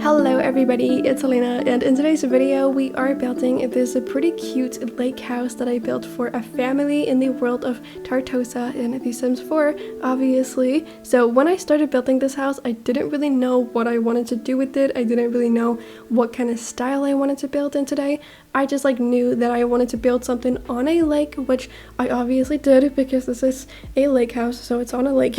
Hello everybody, it's Elena, and in today's video we are building this pretty cute lake house that I built for a family in the world of Tartosa in The Sims 4, obviously. So when I started building this house, I didn't really know what I wanted to do with it. I didn't really know what kind of style I wanted to build in today. I just knew that I wanted to build something on a lake, which I obviously did because this is a lake house, so it's on a lake.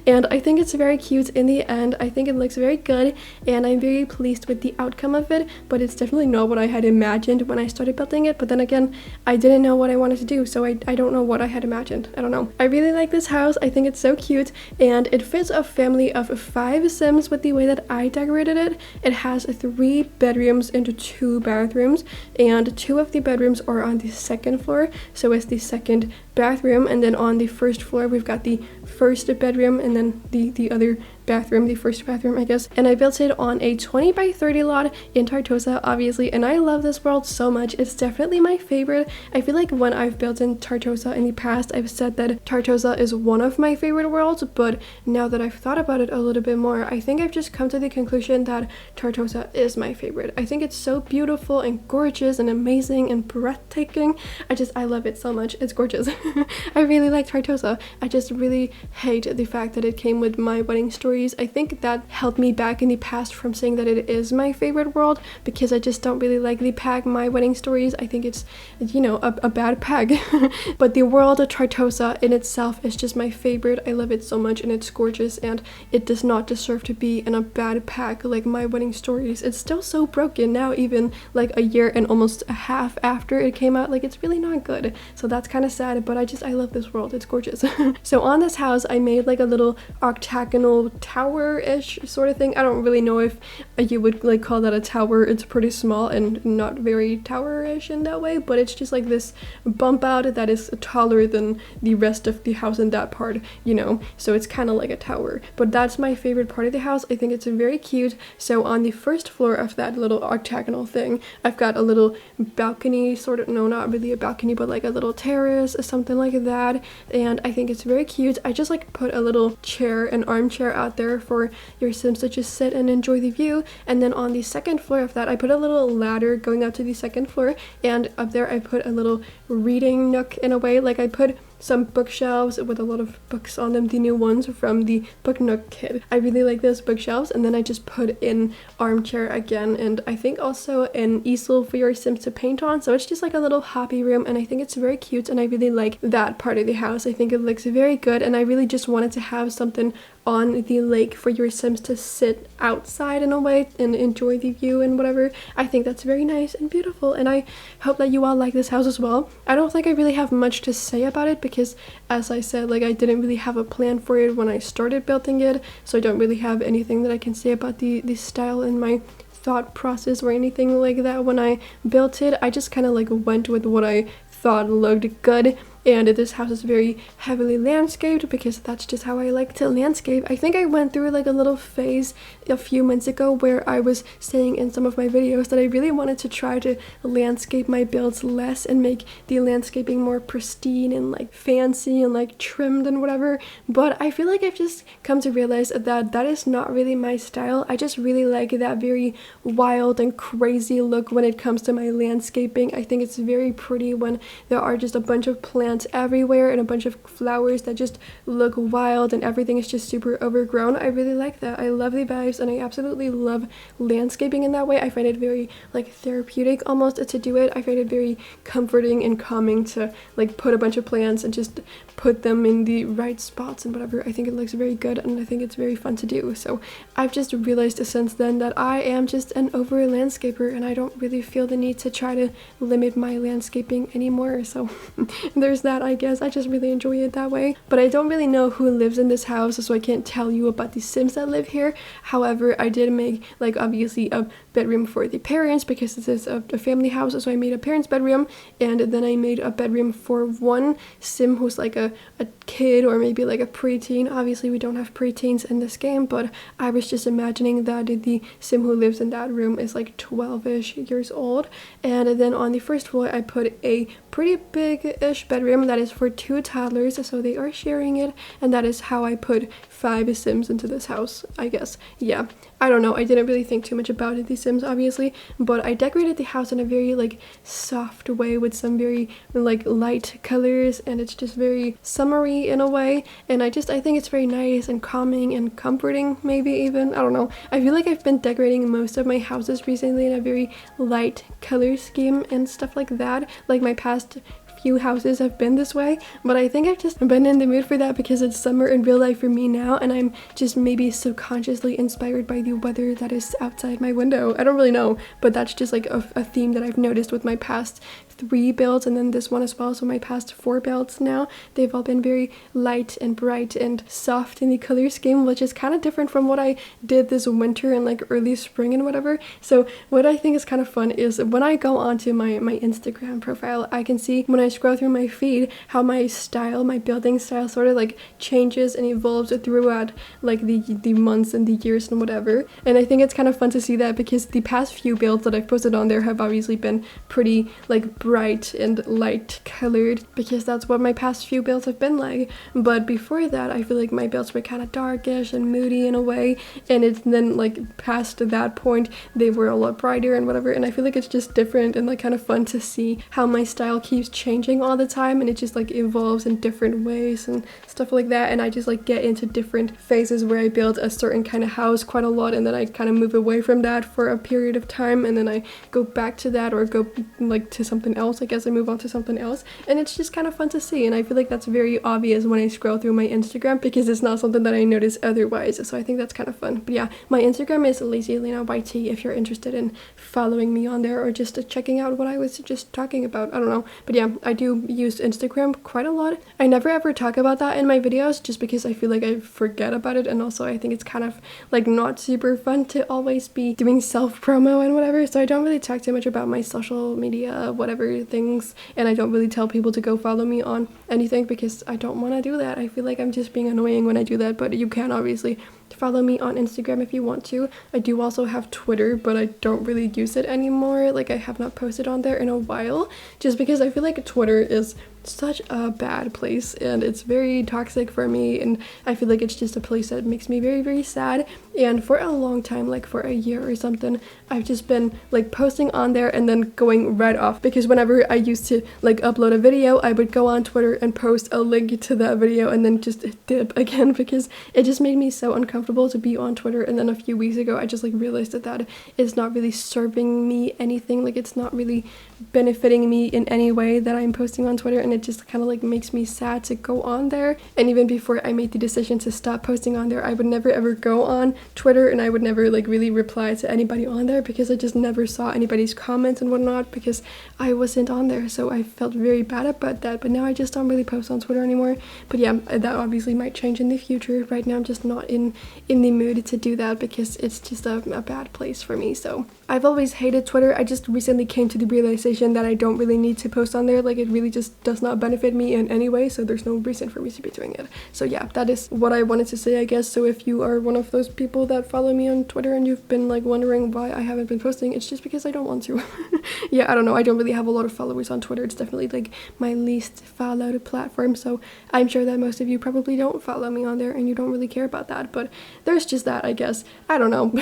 And I think it's very cute in the end. I think it looks very good and I'm very pleased with the outcome of it, but it's definitely not what I had imagined when I started building it. But then again, I didn't know what I wanted to do, so I don't know what I had imagined. I don't know. I really like this house. I think it's so cute and it fits a family of 5 Sims with the way that I decorated it. It has 3 bedrooms and 2 bathrooms, and 2 of the bedrooms are on the 2nd floor, so it's the 2nd bathroom, and then on the 1st floor we've got the 1st bedroom and then the other bathroom, the 1st bathroom, I guess. And I built it on a 20 by 30 lot in Tartosa, obviously, and I love this world so much. It's definitely my favorite. I feel like when I've built in Tartosa in the past, I've said that Tartosa is one of my favorite worlds, but now that I've thought about it a little bit more, I think I've just come to the conclusion that Tartosa is my favorite. I think it's so beautiful and gorgeous and amazing and breathtaking. I love it so much. It's gorgeous. I really like Tartosa. I just really hate the fact that it came with my wedding stories. I think that held me back in the past from saying that it is my favorite world, because I just don't really like the pack My Wedding Stories. I think it's, you know, a bad pack. But the world of Tartosa in itself is just my favorite. I love it so much and it's gorgeous, and it does not deserve to be in a bad pack like My Wedding Stories. It's still so broken now, even a year and almost a half after it came out. It's really not good. So that's kind of sad, but I love this world. It's gorgeous. So on this house I made a little octagonal tower-ish sort of thing. I don't really know if you would call that a tower. It's pretty small and not very tower-ish in that way, but it's just this bump out that is taller than the rest of the house in that part, you know, so it's kind of like a tower. But that's my favorite part of the house. I think it's very cute. So on the 1st floor of that little octagonal thing, I've got a little balcony, sort of, no, not really a balcony, but a little terrace or something like that, and I think it's very cute. I just put a little chair, an armchair out there for your Sims to just sit and enjoy the view. And then on the 2nd floor of that, I put a little ladder going up to the 2nd floor, and up there I put a little reading nook in a way. I put some bookshelves with a lot of books on them, the new ones from the Book Nook kit. I really like those bookshelves, and then I just put in armchair again, and I think also an easel for your Sims to paint on. So it's just a little hobby room, and I think it's very cute, and I really like that part of the house. I think it looks very good, and I really just wanted to have something on the lake for your Sims to sit outside in a way and enjoy the view and whatever. I think that's very nice and beautiful, and I hope that you all like this house as well. I don't think I really have much to say about it because, as I said, I didn't really have a plan for it when I started building it, so I don't really have anything that I can say about the style and my thought process or anything like that when I built it. I just kind of went with what I thought looked good. And this house is very heavily landscaped because that's just how I like to landscape. I think I went through a little phase a few months ago where I was saying in some of my videos that I really wanted to try to landscape my builds less and make the landscaping more pristine and fancy and trimmed and whatever. But I feel I've just come to realize that that is not really my style. I just really like that very wild and crazy look when it comes to my landscaping. I think it's very pretty when there are just a bunch of plants everywhere and a bunch of flowers that just look wild and everything is just super overgrown. I really like that. I love the vibes, and I absolutely love landscaping in that way. I find it very therapeutic almost to do it. I find it very comforting and calming to put a bunch of plants and just put them in the right spots and whatever. I think it looks very good, and I think it's very fun to do. So I've just realized since then that I am just an over landscaper, and I don't really feel the need to try to limit my landscaping anymore. So there's that, I guess. I just really enjoy it that way. But I don't really know who lives in this house, so I can't tell you about the Sims that live here. However, I did make obviously a bedroom for the parents because this is a family house, so I made a parents bedroom, and then I made a bedroom for one Sim who's a kid or maybe a preteen. Obviously we don't have preteens in this game, but I was just imagining that the Sim who lives in that room is 12-ish years old. And then on the 1st floor I put a pretty big-ish bedroom bedroom that is for 2 toddlers, so they are sharing it, and that is how I put 5 Sims into this house, I guess. Yeah, I don't know, I didn't really think too much about it, the Sims obviously, but I decorated the house in a very like soft way with some very like light colors, and it's just very summery in a way, and I think it's very nice and calming and comforting, maybe even, I don't know. I feel like I've been decorating most of my houses recently in a very light color scheme and stuff like that. Like my past few houses have been this way, but I think I've just been in the mood for that because it's summer in real life for me now, and I'm just maybe subconsciously inspired by the weather that is outside my window. I don't really know, but that's just like a theme that I've noticed with my past 3 builds and then this one as well. So my past 4 builds now, they've all been very light and bright and soft in the color scheme, which is kind of different from what I did this winter and like early spring and whatever. So what I think is kind of fun is when I go onto my Instagram profile, I can see when I scroll through my feed how my style, my building style sort of like changes and evolves throughout like the months and the years and whatever. And I think it's kind of fun to see that because the past few builds that I've posted on there have obviously been pretty like bright and light colored because that's what my past few builds have been like. But before that, I feel like my builds were kind of darkish and moody in a way, and it's then like past that point they were a lot brighter and whatever, and I feel like it's just different and like kind of fun to see how my style keeps changing all the time, and it just like evolves in different ways and stuff like that. And I just like get into different phases where I build a certain kind of house quite a lot, and then I kind of move away from that for a period of time, and then I go back to that or go like to something else. I guess I move on to something else, and it's just kind of fun to see, and I feel like that's very obvious when I scroll through my Instagram because it's not something that I notice otherwise. So I think that's kind of fun. But yeah, my Instagram is LacyLena YT if you're interested in following me on there or just checking out what I was just talking about. I don't know, but yeah, I do use Instagram quite a lot. I never ever talk about that in my videos just because I feel like I forget about it, and also I think it's kind of like not super fun to always be doing self promo and whatever, so I don't really talk too much about my social media whatever things, and I don't really tell people to go follow me on anything because I don't want to do that. I feel like I'm just being annoying when I do that, but you can obviously follow me on Instagram if you want to. I do also have Twitter, but I don't really use it anymore. Like I have not posted on there in a while just because I feel like Twitter is such a bad place and it's very toxic for me, and I feel like it's just a place that makes me very, very sad. And for a long time, like for a year or something, I've just been like posting on there and then going right off, because whenever I used to like upload a video, I would go on Twitter and post a link to that video and then just dip again because it just made me so uncomfortable to be on Twitter. And then a few weeks ago I just like realized that it's not really serving me anything, like it's not really benefiting me in any way that I'm posting on Twitter, and it just kind of like makes me sad to go on there. And even before I made the decision to stop posting on there, I would never ever go on Twitter, and I would never like really reply to anybody on there because I just never saw anybody's comments and whatnot because I wasn't on there. So I felt very bad about that, but now I just don't really post on Twitter anymore. But yeah, that obviously might change in the future. Right now I'm just not in the mood to do that because it's just a bad place for me. So I've always hated Twitter. I just recently came to the realization that I don't really need to post on there. Like it really just does not benefit me in any way, so there's no reason for me to be doing it. So yeah, that is what I wanted to say, I guess. So if you are one of those people that follow me on Twitter and you've been like wondering why I haven't been posting, it's just because I don't want to. Yeah, I don't know, I don't really have a lot of followers on Twitter. It's definitely like my least followed platform, so I'm sure that most of you probably don't follow me on there and you don't really care about that, but there's just that, I guess. I don't know.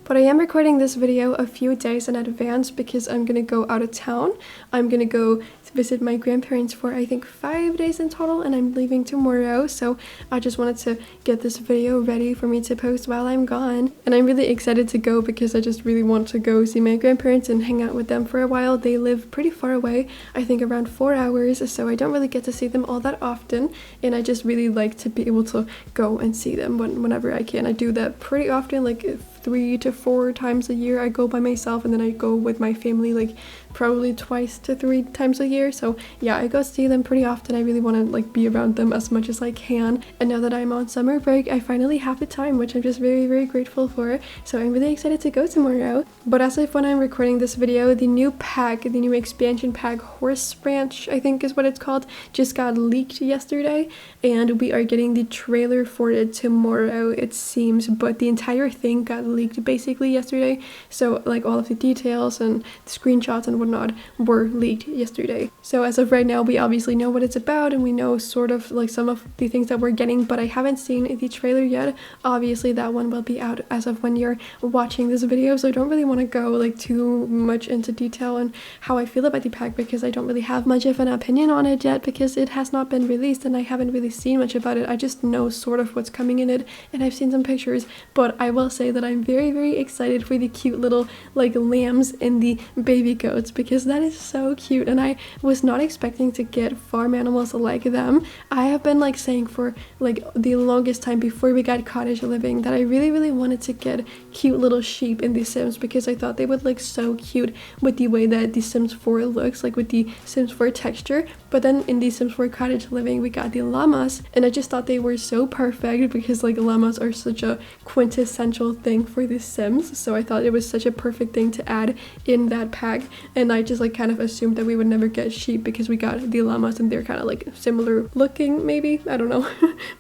But I am recording this video a few days in advance because I'm gonna go out of town. I'm gonna go visit my grandparents for I think 5 days in total, and I'm leaving tomorrow, so I just wanted to get this video ready for me to post while I'm gone. And I'm really excited to go because I just really want to go see my grandparents and hang out with them for a while. They live pretty far away, I think around 4 hours, so I don't really get to see them all that often, and I just really like to be able to go and see them whenever I can. I do that pretty often, like 3 to 4 times a year. I go by myself and then I go with my family like probably 2 to 3 times a year. So yeah, I go see them pretty often. I really want to like be around them as much as I can, and now that I'm on summer break I finally have the time, which I'm just very, very grateful for. So I'm really excited to go tomorrow. But as of when I'm recording this video, the new pack, the new expansion pack, Horse Ranch I think is what it's called, just got leaked yesterday, and we are getting the trailer for it tomorrow it seems, but the entire thing got leaked basically yesterday. So like all of the details and the screenshots and whatnot were leaked yesterday. So as of right now, we obviously know what it's about and we know sort of like some of the things that we're getting, but I haven't seen the trailer yet. Obviously that one will be out as of when you're watching this video, so I don't really want to go like too much into detail on how I feel about the pack because I don't really have much of an opinion on it yet because it has not been released and I haven't really seen much about it. I just know sort of what's coming in it and I've seen some pictures, but I will say that I'm very, very excited for the cute little like lambs and the baby goats because that is so cute and I was not expecting to get farm animals like them. I have been like saying for like the longest time before we got cottage living that I really, really wanted to get cute little sheep in The Sims because I thought they would look so cute with the way that The Sims 4 looks, like with the Sims 4 texture. But then in The Sims 4 cottage living we got the llamas and I just thought they were so perfect because like llamas are such a quintessential thing for The Sims, so I thought it was such a perfect thing to add in that pack. And I just like kind of assumed that we would never get sheep because we got the llamas and they're kind of like similar looking, maybe, I don't know.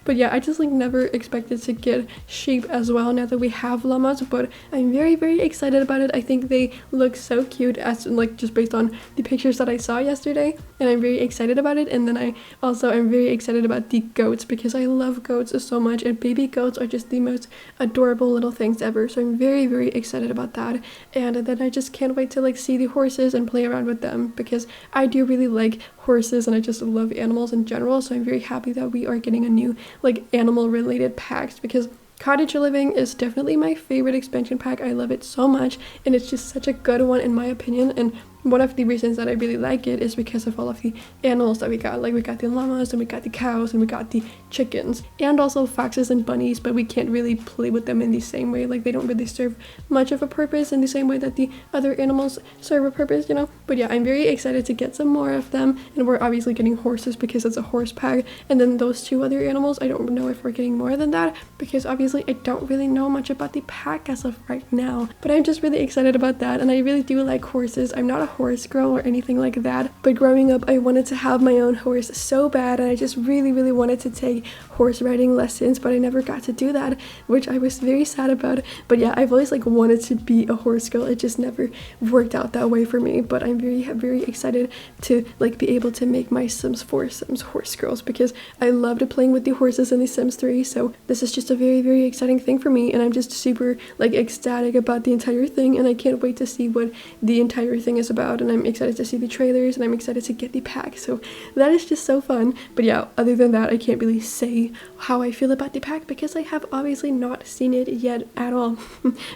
But yeah, I just like never expected to get sheep as well now that we have llamas, but I'm very, very excited about it. I think they look so cute as like just based on the pictures that I saw yesterday, and I'm very excited about it. And then I also am very excited about the goats because I love goats so much and baby goats are just the most adorable little things ever, so I'm very, very excited about that. And then I just can't wait to like see the horses and play around with them because I do really like horses and I just love animals in general, so I'm very happy that we are getting a new like animal related packs because Cottage Living is definitely my favorite expansion pack. I love it so much and it's just such a good one in my opinion, and one of the reasons that I really like it is because of all of the animals that we got. Like we got the llamas and we got the cows and we got the chickens and also foxes and bunnies, but we can't really play with them in the same way. Like they don't really serve much of a purpose in the same way that the other animals serve a purpose, you know? But yeah, I'm very excited to get some more of them, and we're obviously getting horses because it's a horse pack, and then those two other animals, I don't know if we're getting more than that because obviously I don't really know much about the pack as of right now, but I'm just really excited about that. And I really do like horses. I'm not a horse girl or anything like that, but growing up I wanted to have my own horse so bad, and I just really, really wanted to take horse riding lessons, but I never got to do that, which I was very sad about. But yeah, I've always like wanted to be a horse girl. It just never worked out that way for me, but I'm very, very excited to like be able to make my Sims 4 Sims horse girls because I loved playing with the horses in the Sims 3, so this is just a very, very exciting thing for me, and I'm just super like ecstatic about the entire thing, and I can't wait to see what the entire thing is about, and I'm excited to see the trailers and I'm excited to get the pack, so that is just so fun. But yeah, other than that I can't really say how I feel about the pack because I have obviously not seen it yet at all.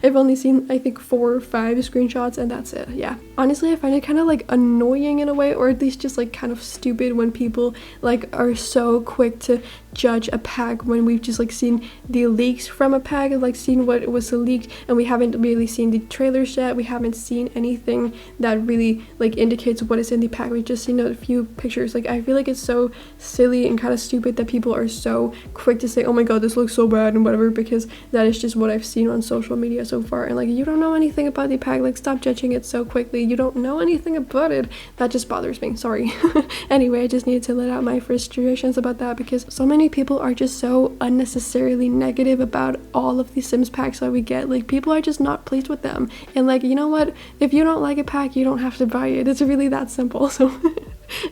I've only seen I think 4 or 5 screenshots and that's it. Yeah, honestly I find it kind of like annoying in a way, or at least just like kind of stupid when people like are so quick to judge a pack when we've just like seen the leaks from a pack and like seen what was leaked, and we haven't really seen the trailers yet. We haven't seen anything that really like indicates what is in the pack. We've just seen a few pictures. Like I feel like it's so silly and kind of stupid that people are so quick to say, oh my god, this looks so bad and whatever, because that is just what I've seen on social media so far. And like, you don't know anything about the pack, like stop judging it so quickly. You don't know anything about it. That just bothers me, sorry. Anyway, I just needed to let out my frustrations about that because so many people are just so unnecessarily negative about all of the Sims packs that we get. Like people are just not pleased with them, and like, you know what, if you don't like a pack you don't have to buy it. It's really that simple. So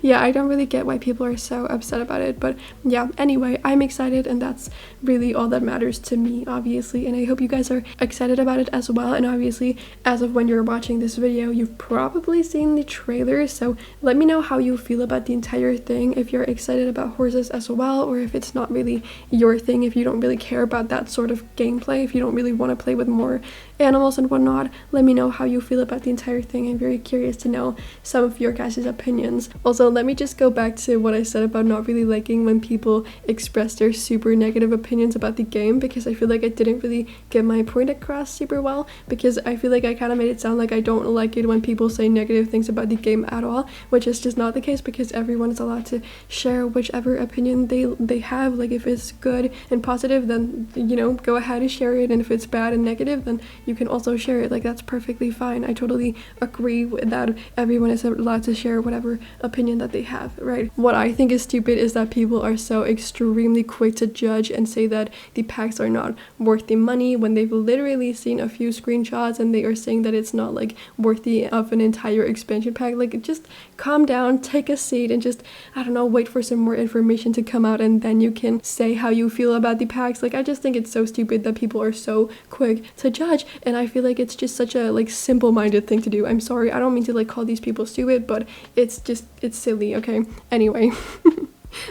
yeah, I don't really get why people are so upset about it, but yeah, anyway, I'm excited and that's really all that matters to me, obviously, and I hope you guys are excited about it as well. And obviously as of when you're watching this video you've probably seen the trailer, so let me know how you feel about the entire thing, if you're excited about horses as well, or if it's not really your thing, if you don't really care about that sort of gameplay, if you don't really want to play with more animals and whatnot. Let me know how you feel about the entire thing. I'm very curious to know some of your guys' opinions. Also, let me just go back to what I said about not really liking when people express their super negative opinions about the game, because I feel like I didn't really get my point across super well, because I feel like I kind of made it sound like I don't like it when people say negative things about the game at all, which is just not the case, because everyone is allowed to share whichever opinion they have. Like if it's good and positive, then, you know, go ahead and share it, and if it's bad and negative, then you can also share it. Like that's perfectly fine. I totally agree with that. Everyone is allowed to share whatever opinion opinion that they have, right? What I think is stupid is that people are so extremely quick to judge and say that the packs are not worth the money when they've literally seen a few screenshots and they are saying that it's not like worthy of an entire expansion pack. Like, just calm down, take a seat, and just, I don't know, wait for some more information to come out, and then you can say how you feel about the packs. Like, I just think it's so stupid that people are so quick to judge, and I feel like it's just such a like simple-minded thing to do. I'm sorry, I don't mean to like call these people stupid, but it's silly, okay? Anyway.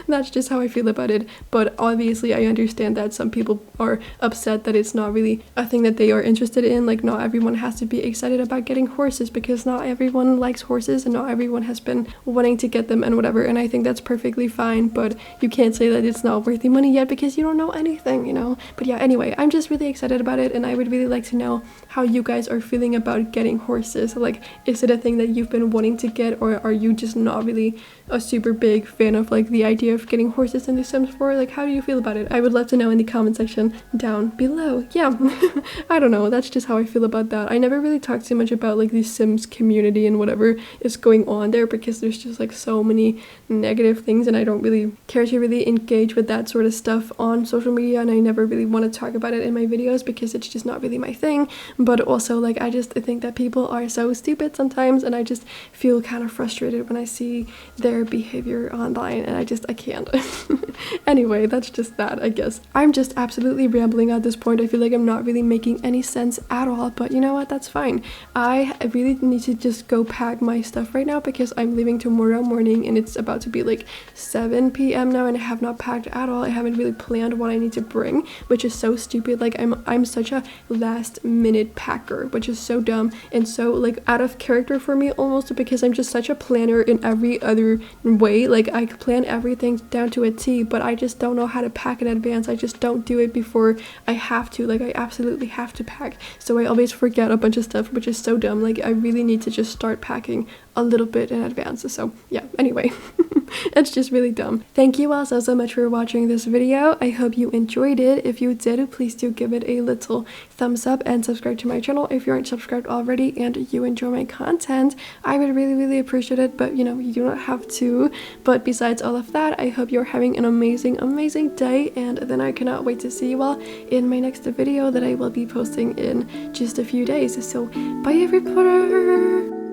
That's just how I feel about it, but obviously I understand that some people are upset that it's not really a thing that they are interested in. Like, not everyone has to be excited about getting horses, because not everyone likes horses and not everyone has been wanting to get them and whatever, and I think that's perfectly fine, but you can't say that it's not worth the money yet because you don't know anything, you know? But yeah, anyway, I'm just really excited about it, and I would really like to know how you guys are feeling about getting horses. Like, is it a thing that you've been wanting to get, or are you just not really a super big fan of like the idea of getting horses in The Sims 4? Like, how do you feel about it? I would love to know in the comment section down below. Yeah. I don't know, that's just how I feel about that. I never really talked too much about like the Sims community and whatever is going on there, because there's just like so many negative things, and I don't really care to really engage with that sort of stuff on social media, and I never really want to talk about it in my videos because it's just not really my thing. But also, like, I just think that people are so stupid sometimes, and I just feel kind of frustrated when I see their behavior online, and I can't. Anyway, that's just that, I guess. I'm just absolutely rambling at this point. I feel like I'm not really making any sense at all, but you know what, that's fine. I really need to just go pack my stuff right now because I'm leaving tomorrow morning, and it's about to be like 7 p.m. now, and I have not packed at all. I haven't really planned what I need to bring, which is so stupid. Like, I'm such a last minute packer, which is so dumb and so like out of character for me almost, because I'm just such a planner in every other way. Like, I plan everything down to a T, but I just don't know how to pack in advance. I just don't do it before I have to. Like, I absolutely have to pack, so I always forget a bunch of stuff, which is so dumb. Like, I really need to just start packing a little bit in advance. So yeah, anyway. It's just really dumb. Thank you all so much for watching this video. I hope you enjoyed it. If you did, please do give it a little thumbs up and subscribe to my channel if you aren't subscribed already and you enjoy my content. I would really appreciate it, but you know, you do not have to. But besides all of that, I hope you're having an amazing day, and then I cannot wait to see you all in my next video that I will be posting in just a few days. So bye everybody.